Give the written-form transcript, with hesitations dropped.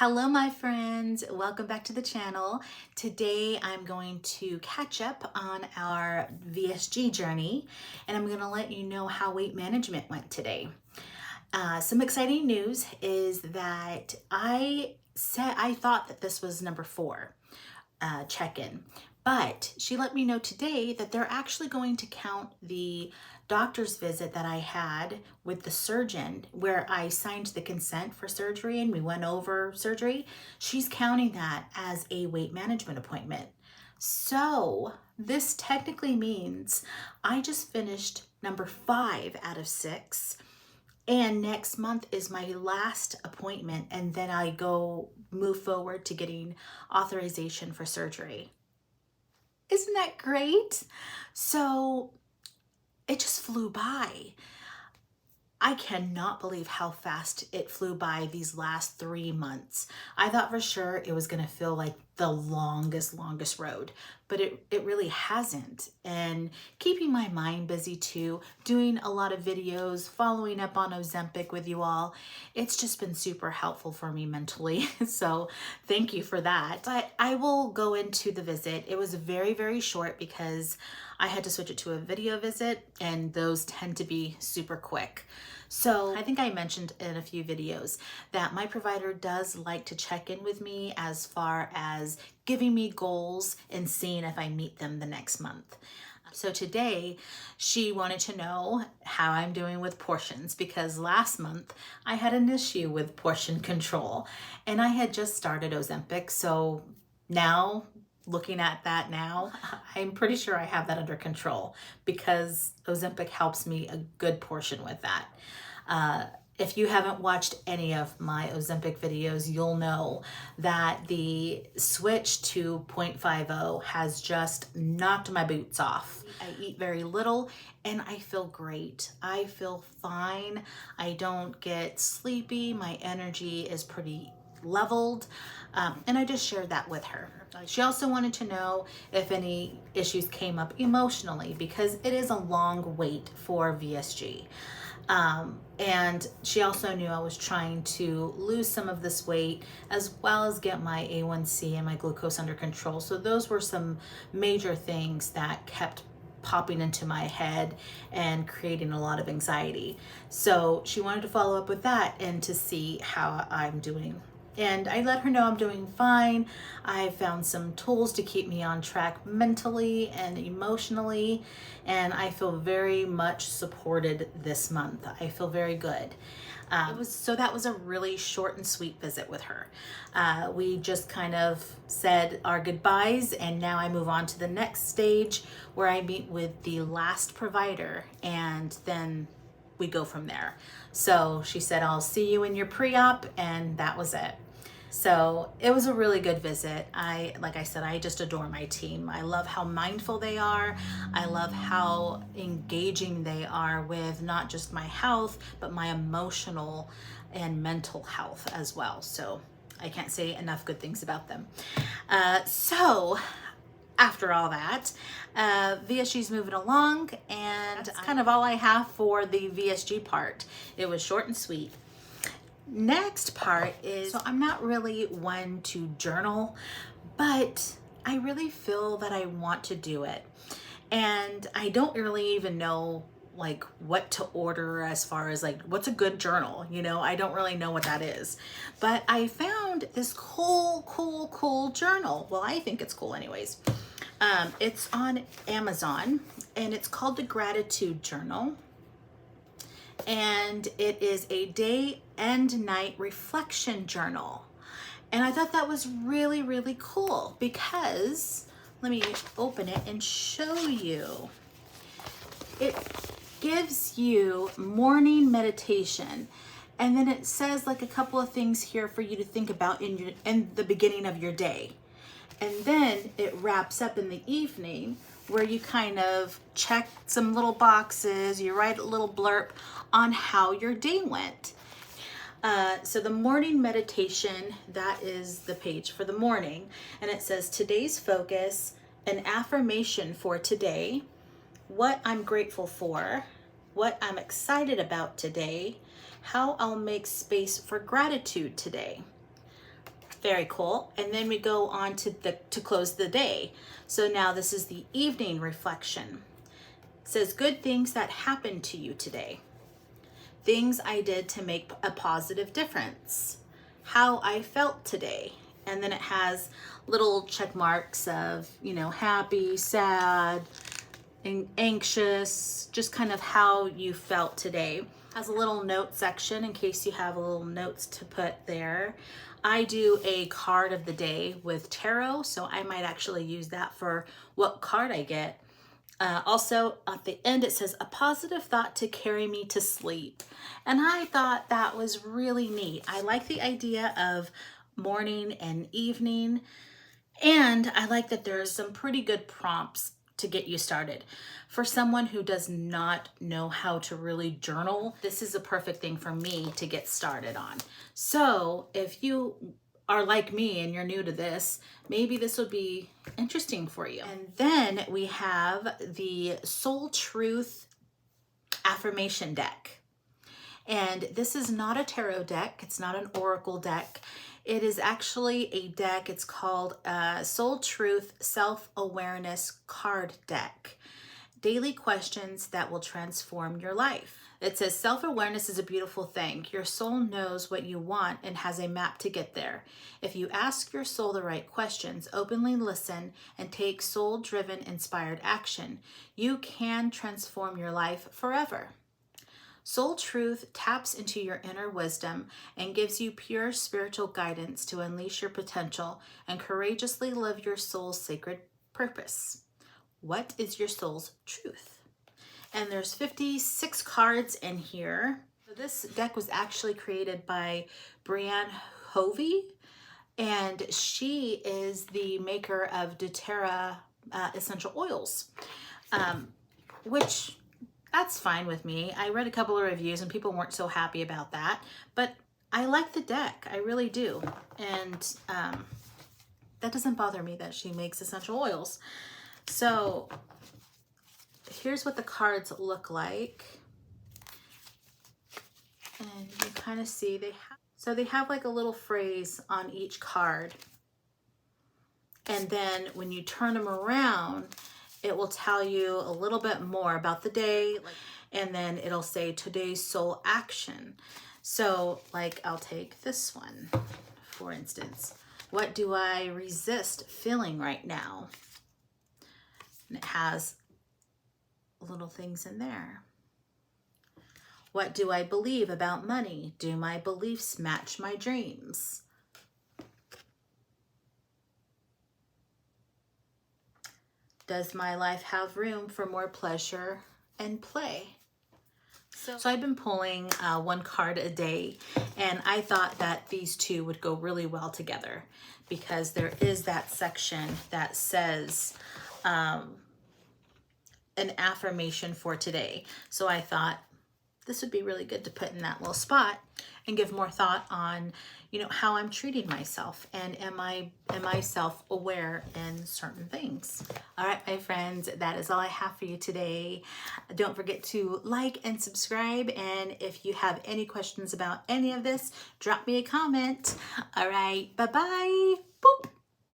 Hello my friends, welcome back to the channel. Today I'm going to catch up on our VSG journey and I'm going to let you know how weight management went today. Some exciting news is that I thought that this was number 4 check-in, but she let me know today that they're actually going to count the doctor's visit that I had with the surgeon where I signed the consent for surgery and we went over surgery. She's counting that as a weight management appointment. So this technically means I just finished number 5 out of 6. And next month is my last appointment, and then I move forward to getting authorization for surgery. Isn't that great? So it just flew by. I cannot believe how fast it flew by these last 3 months. I thought for sure it was gonna feel like the longest road, but it really hasn't. And keeping my mind busy too, doing a lot of videos, following up on Ozempic with you all, it's just been super helpful for me mentally. So thank you for that. But I will go into the visit. It was very short because I had to switch it to a video visit and those tend to be super quick. So I think I mentioned in a few videos that my provider does like to check in with me as far as giving me goals and seeing if I meet them the next month. So today she wanted to know how I'm doing with portions because last month I had an issue with portion control and I had just started Ozempic. So now looking at that now, I'm pretty sure I have that under control because Ozempic helps me a good portion with that. If you haven't watched any of my Ozempic videos, you'll know that the switch to 0.50 has just knocked my boots off. I eat very little and I feel great. I feel fine. I don't get sleepy. My energy is pretty leveled. And I just shared that with her. She also wanted to know if any issues came up emotionally because it is a long wait for VSG. And she also knew I was trying to lose some of this weight as well as get my A1C and my glucose under control. So those were some major things that kept popping into my head and creating a lot of anxiety. So she wanted to follow up with that and to see how I'm doing. And I let her know I'm doing fine. I found some tools to keep me on track mentally and emotionally, and I feel very much supported this month. I feel very good. So that was a really short and sweet visit with her. We just kind of said our goodbyes, and now I move on to the next stage where I meet with the last provider, and then we go from there. So she said, I'll see you in your pre-op, and that was it. So it was a really good visit. Like I said, I just adore my team. I love how mindful they are. I love how engaging they are with not just my health, but my emotional and mental health as well. So I can't say enough good things about them. So after all that, VSG's moving along, and that's kind of all I have for the VSG part. It was short and sweet. Next part is, so I'm not really one to journal, but I really feel that I want to do it. And I don't really even know like what to order as far as like what's a good journal, you know. I don't really know what that is, but I found this cool journal. Well, I think it's cool anyways. It's on Amazon and it's called the Gratitude Journal, and it is a day and night reflection journal. And I thought that was really cool because let me open it and show you. It gives you morning meditation, and then it says like a couple of things here for you to think about in the beginning of your day. And then it wraps up in the evening where you kind of check some little boxes, you write a little blurb on how your day went. So the morning meditation, that is the page for the morning. And it says today's focus, an affirmation for today, what I'm grateful for, what I'm excited about today, how I'll make space for gratitude today. Very cool. And then we go on to close the day. So now this is the evening reflection. It says, good things that happened to you today. Things I did to make a positive difference. How I felt today. And then it has little check marks of, happy, sad, anxious, just kind of how you felt today. Has a little note section in case you have a little notes to put there. I do a card of the day with tarot, so I might actually use that for what card I get. Also, at the end, it says, a positive thought to carry me to sleep. And I thought that was really neat. I like the idea of morning and evening. And I like that there's some pretty good prompts to get you started. For someone who does not know how to really journal, this is a perfect thing for me to get started on. So if you are like me and you're new to this, maybe this would be interesting for you. And then we have the Soul Truth affirmation deck. And this is not a tarot deck. It's not an oracle deck. It is actually a deck. It's called Soul Truth Self-Awareness Card Deck. Daily questions that will transform your life. It says, self-awareness is a beautiful thing. Your soul knows what you want and has a map to get there. If you ask your soul the right questions, openly listen, and take soul-driven, inspired action, you can transform your life forever. Soul Truth taps into your inner wisdom and gives you pure spiritual guidance to unleash your potential and courageously live your soul's sacred purpose. What is your soul's truth? And there's 56 cards in here. This deck was actually created by Brianne Hovey, and she is the maker of doTERRA essential oils, which that's fine with me. I read a couple of reviews and people weren't so happy about that, but I like the deck. I really do. And that doesn't bother me that she makes essential oils. So here's what the cards look like. And you kind of see they have like a little phrase on each card. And then when you turn them around, it will tell you a little bit more about the day, and then it'll say today's soul action. So like I'll take this one, for instance. What do I resist feeling right now? And it has little things in there. What do I believe about money? Do my beliefs match my dreams? Does my life have room for more pleasure and play? So I've been pulling one card a day, and I thought that these two would go really well together because there is that section that says an affirmation for today. So I thought this would be really good to put in that little spot and give more thought on, how I'm treating myself, and am I self-aware in certain things. All right, my friends, that is all I have for you today. Don't forget to like and subscribe, and if you have any questions about any of this, drop me a comment. All right, bye-bye. Boop.